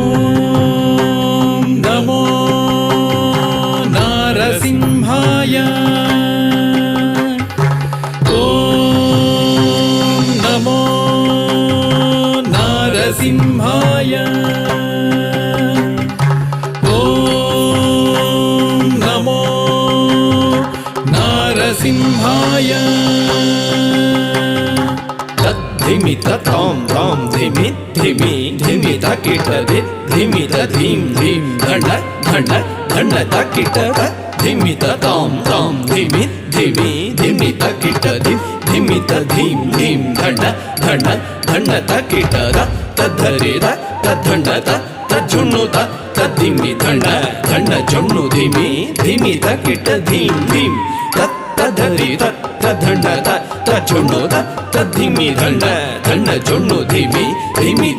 ఓం నమో నారసింహాయ. ఓం నమో నారసింహాయ. ఓం నమో నారసింహాయ. ధిమిత తాం తాం ధిమి ధిమి ధిమిత కిట ధిమిత ధీం ధీం ధండ ధండ ధండ తకిట ధిమిత తాం తాం ధిమి ధిమి ధిమిత కిట ధిమిత ధీం ధీం ధండ ధండ ధండ తకిట తద్ధరి తద్ధండ తజ్జుణ్ణు తద్ధిమి ధండ ధండ జొన్ను ధిమి ధిమిత కిట ధీం ధీం తద్ధరి తద్ధండ తజ్జుణ్ణు తద్ధిమి ధండ ధండ జొన్ను ధిమి ధిమి